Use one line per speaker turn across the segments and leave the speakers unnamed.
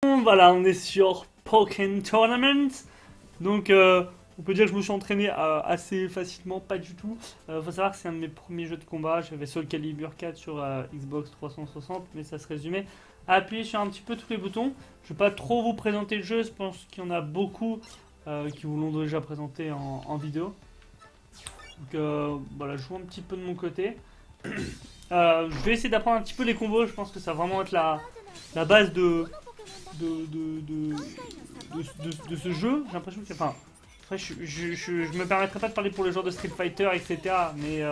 Voilà, on est sur Pokémon Tournament. Donc, on peut dire que je me suis entraîné assez facilement, pas du tout. Faut savoir que c'est un de mes premiers jeux de combat. J'avais Soul Calibur 4 sur Xbox 360, mais ça se résumait à appuyer sur un petit peu tous les boutons. Je vais pas trop vous présenter le jeu, je pense qu'il y en a beaucoup qui vous l'ont déjà présenté en vidéo. Donc, voilà, je joue un petit peu de mon côté. Je vais essayer d'apprendre un petit peu les combos. Je pense que ça va vraiment être la base de ce jeu. J'ai l'impression que... Enfin, après, je me permettrai pas de parler pour les joueurs de Street Fighter, etc. Mais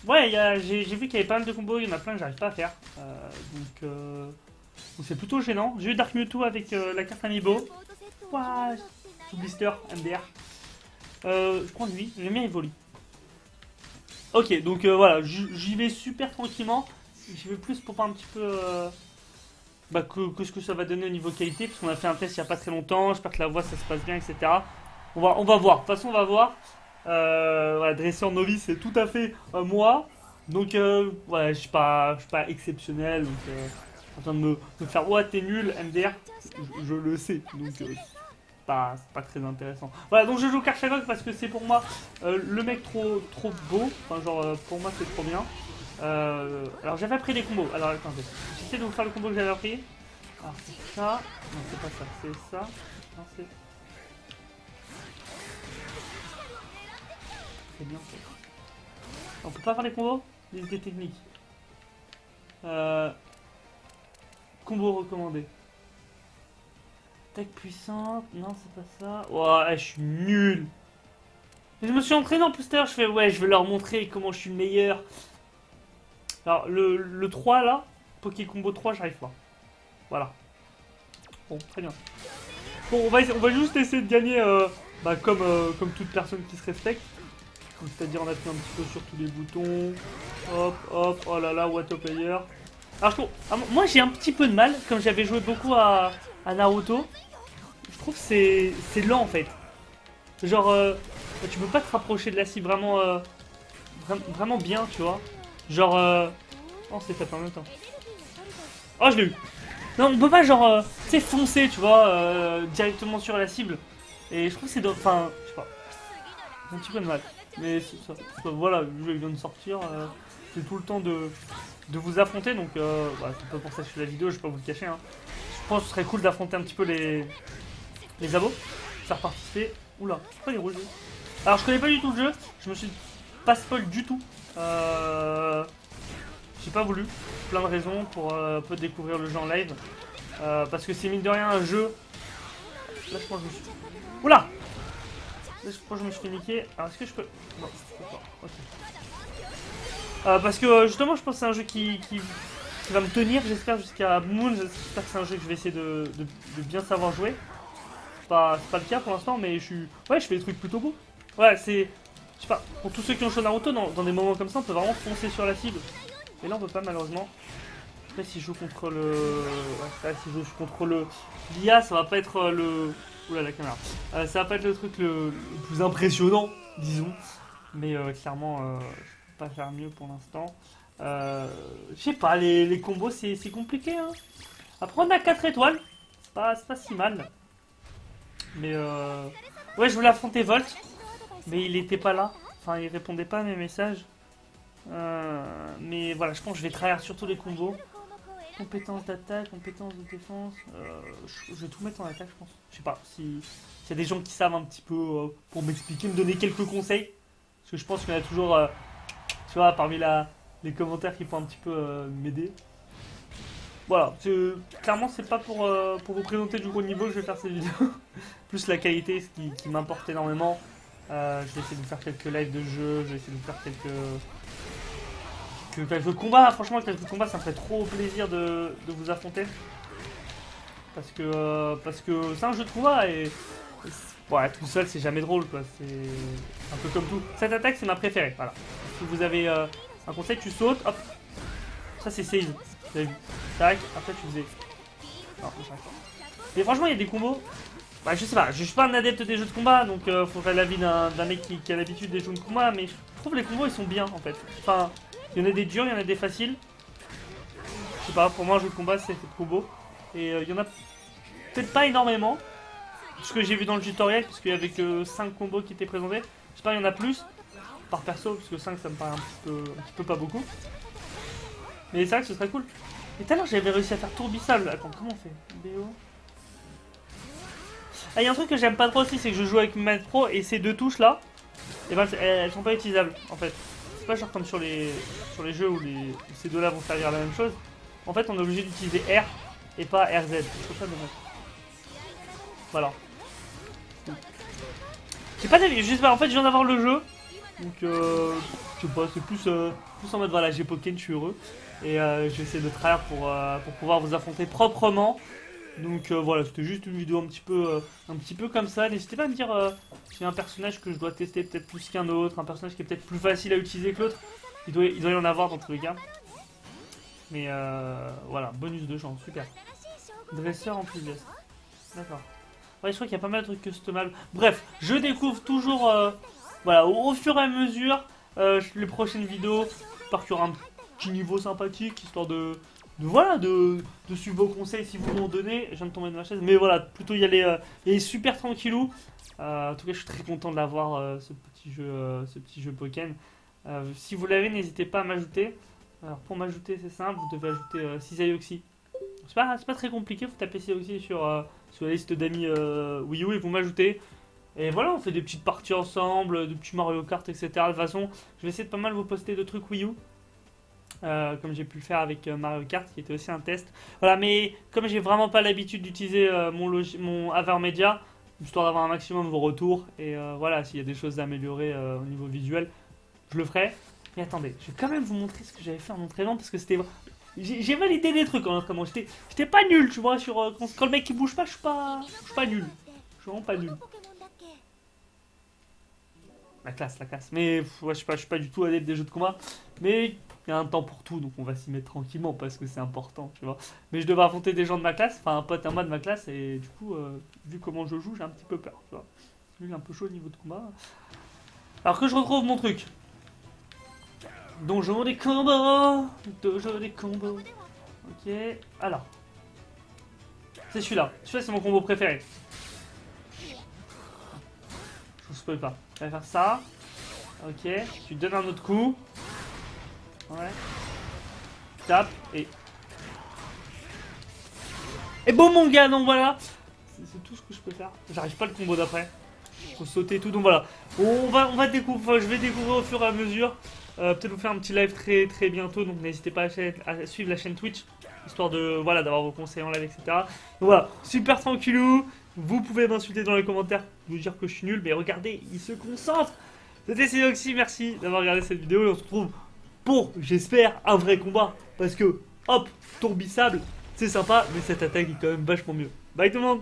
ouais, j'ai vu qu'il y avait pas mal de combos. Il y en a plein que j'arrive pas à faire. Donc c'est plutôt gênant. J'ai eu Dark Mewtwo avec la carte Amiibo. Ouah, sous blister, MDR. Je prends lui, j'aime bien Evoli. Ok, donc voilà, j'y vais super tranquillement. J'y vais plus pour voir un petit peu que ce que ça va donner au niveau qualité, parce qu'on a fait un test il n'y a pas très longtemps. J'espère que la voix ça se passe bien, etc. On va voir, de toute façon on va voir. Voilà, dresseur novice c'est tout à fait moi. Donc ouais, je suis pas exceptionnel. Donc en train de me faire ouais t'es nul, MDR, je le sais. Donc c'est pas très intéressant. Voilà, donc je joue Karchagok parce que c'est pour moi le mec trop beau. Enfin, genre, pour moi, c'est trop bien. Alors, j'avais appris des combos. Alors, attendez. J'essaie de vous faire le combo que j'avais appris. Alors, c'est ça. Non, c'est pas ça. C'est ça. Non, c'est. C'est bien ça. On peut pas faire les combos? Des techniques. Combo recommandé. Attaque puissante, non c'est pas ça. Ouais, je suis nul. Je me suis entraîné en plus tout à l'heure, je fais ouais, je vais leur montrer comment je suis le meilleur. Alors le 3 là, Poké Combo 3, j'arrive pas. Voilà. Bon, très bien. Bon, on va juste essayer de gagner comme toute personne qui se respecte. C'est-à-dire en appuyant un petit peu sur tous les boutons. Hop, hop, oh là là, what a player. Alors moi j'ai un petit peu de mal, comme j'avais joué beaucoup à Naruto. Je trouve que c'est lent en fait. Genre, tu peux pas te rapprocher de la cible vraiment bien, tu vois. Genre, oh, c'est fait en même temps. Oh, je l'ai eu. Non, on peut pas, genre, tu sais, foncer, tu vois, directement sur la cible. Et je trouve que c'est. Enfin, je sais pas. J'ai un petit peu de mal. Mais voilà, le jeu vient de sortir. J'ai tout le temps de vous affronter, donc voilà, c'est pas pour ça que je fais la vidéo, je vais pas vous le cacher. Hein. Je pense que ce serait cool d'affronter un petit peu les abos, faire participer. Oula, pourquoi les rouges? Alors je connais pas du tout le jeu, je me suis pas spoil du tout. J'ai pas voulu, plein de raisons pour un peu découvrir le jeu en live. Parce que c'est mine de rien un jeu. Là je crois que je me suis. Oula! Là je crois que je me suis fait niquer. Alors est-ce que je peux. Non, je peux pas. Ok. Parce que justement je pense que c'est un jeu qui va me tenir, j'espère, jusqu'à Moon. J'espère que c'est un jeu que je vais essayer de bien savoir jouer. C'est pas le cas pour l'instant, mais ouais, je fais des trucs plutôt beaux. Ouais, c'est. Je sais pas, pour tous ceux qui ont joué Naruto, dans des moments comme ça, on peut vraiment foncer sur la cible. Et là, on peut pas, malheureusement. Après, si je joue contre le. Ouais, si je joue contre le. L'IA, ça va pas être le. Oula, la caméra. Ça va pas être le truc le plus impressionnant, disons. Mais clairement, je peux pas faire mieux pour l'instant. Je sais pas, les combos, c'est compliqué. Hein. Après, on a 4 étoiles. C'est pas si mal. Mais ouais, je voulais affronter Volt, mais il était pas là. Enfin, il répondait pas à mes messages. Mais voilà, je pense que je vais trahir surtout les combos. Compétences d'attaque, compétences de défense. Je vais tout mettre en attaque, je pense. Je sais pas s'il y a des gens qui savent un petit peu pour m'expliquer, me donner quelques conseils. Parce que je pense qu'il y en a toujours, tu vois, parmi les commentaires qui pourraient un petit peu m'aider. Voilà, clairement c'est pas pour vous présenter du gros niveau que je vais faire cette vidéo. Plus la qualité, ce qui m'importe énormément. Je vais essayer de vous faire quelques lives de jeu, je vais essayer de vous faire quelques combats. Franchement, quelques combats, ça me ferait trop plaisir de vous affronter. Parce que c'est un jeu de combat et ouais, tout seul c'est jamais drôle quoi. C'est un peu comme tout. Cette attaque c'est ma préférée, voilà. Si vous avez un conseil, tu sautes, hop. Ça c'est save. Vous avez vu. Tac, après tu faisais. Non, je pas. Mais franchement, il y a des combos. Bah, je sais pas, je suis pas un adepte des jeux de combat, donc faudrait l'avis d'un mec qui a l'habitude des jeux de combat, mais je trouve les combos ils sont bien en fait. Enfin, il y en a des durs, il y en a des faciles. Je sais pas, pour moi un jeu de combat c'est fait de combos. Et il y en a peut-être pas énormément. Ce que j'ai vu dans le tutoriel, puisqu'il y avait que 5 combos qui étaient présentés. J'espère qu'il y en a plus. Par perso, parce que 5 ça me paraît un petit peu pas beaucoup. Mais c'est vrai que ce serait cool. Et tout à l'heure j'avais réussi à faire tourbissable. Attends, comment on fait BO. Ah, il y a un truc que j'aime pas trop aussi, c'est que je joue avec Mac Pro et ces deux touches là, et ben elles sont pas utilisables en fait. C'est pas genre comme sur les jeux où ces deux là vont servir à la même chose. En fait on est obligé d'utiliser R et pas RZ. Je trouve ça dommage. Voilà. J'ai pas d'avis, juste en fait je viens d'avoir le jeu. Donc je sais pas, c'est plus en mode voilà, j'ai Pokémon, je suis heureux. Et je vais essayer de travailler pour pouvoir vous affronter proprement. Donc voilà, c'était juste une vidéo un petit peu comme ça. N'hésitez pas à me dire s'il y a un personnage que je dois tester peut-être plus qu'un autre, un personnage qui est peut-être plus facile à utiliser que l'autre. Il doit y en avoir dans tous les cas. Mais voilà, bonus de chance, super. Dresseur en plus. D'accord. Ouais, je crois qu'il y a pas mal de trucs customables. Bref, je découvre toujours voilà, au fur et à mesure les prochaines vidéos. J'espère qu'il y aura un petit niveau sympathique, histoire de suivre vos conseils si vous m'en donnez. Je viens de tomber de ma chaise, mais voilà, plutôt y aller super tranquillou. En tout cas, je suis très content d'avoir ce petit jeu Pokémon. Si vous l'avez, n'hésitez pas à m'ajouter. Alors pour m'ajouter, c'est simple, vous devez ajouter Cisaioxy. C'est pas très compliqué, vous tapez Cisaioxy sur la liste d'amis Wii U et vous m'ajoutez. Et voilà, on fait des petites parties ensemble, de petits Mario Kart, etc. De toute façon, je vais essayer de pas mal vous poster de trucs Wii U. Comme j'ai pu le faire avec Mario Kart, qui était aussi un test. Voilà, mais comme j'ai vraiment pas l'habitude d'utiliser mon AverMedia, histoire d'avoir un maximum de retours, et voilà, s'il y a des choses à améliorer au niveau visuel, je le ferai. Mais attendez, je vais quand même vous montrer ce que j'avais fait en entraînement, parce que c'était... J'ai validé des trucs en entraînement, j'étais pas nul, tu vois, quand le mec il bouge pas, je suis pas nul. Je suis vraiment pas nul. La classe. Mais ouais, je suis pas du tout adepte des jeux de combat. Mais il y a un temps pour tout, donc on va s'y mettre tranquillement parce que c'est important, tu vois. Mais je devais affronter des gens de ma classe, enfin un pote à moi de ma classe, et du coup, vu comment je joue, j'ai un petit peu peur, tu vois. Lui, il est un peu chaud au niveau de combat. Alors que je retrouve mon truc. Donjon des combos. Ok, alors. C'est celui-là. Celui-là, c'est mon combo préféré. Je vous spoil pas. On va faire ça. Ok, tu donnes un autre coup. Ouais. Tape et... Et bon mon gars, donc voilà. C'est tout ce que je peux faire. J'arrive pas le combo d'après. Faut sauter et tout, donc voilà. On va découvrir, enfin, je vais découvrir au fur et à mesure. Peut-être vous faire un petit live très bientôt, donc n'hésitez pas à suivre la chaîne Twitch. Histoire de, voilà, d'avoir vos conseils en live, etc. Donc voilà, super tranquillou. Vous pouvez m'insulter dans les commentaires, vous dire que je suis nul, mais regardez, il se concentre. C'était Cisaioxy, merci d'avoir regardé cette vidéo et on se retrouve pour, j'espère, un vrai combat. Parce que, hop, tourbissable, c'est sympa, mais cette attaque est quand même vachement mieux. Bye tout le monde!